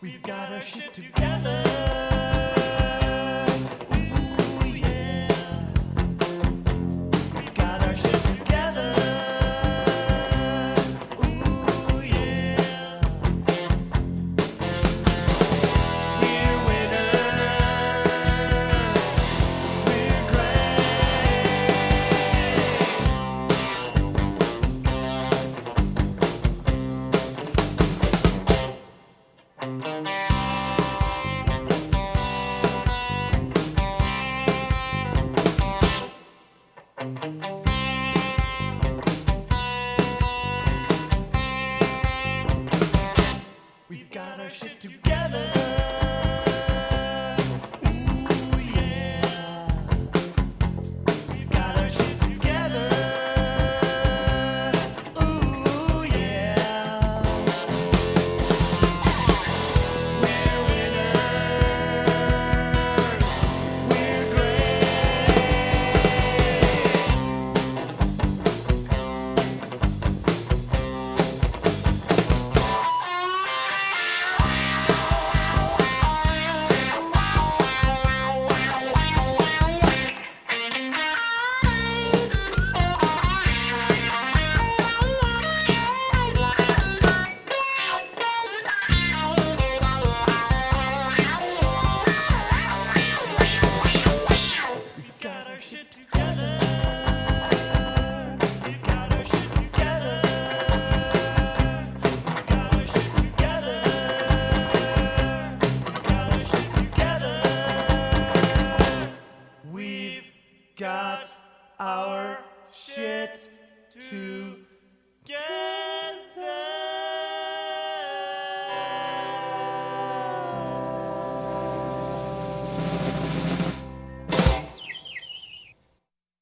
We've got our shit together. We've got our shit together. Ooh, yeah. We've got our shit together. Ooh, yeah. We're winners. We're got our shit together. We've got our shit together. We've got our shit together. We've got our shit together. We've got our shit together.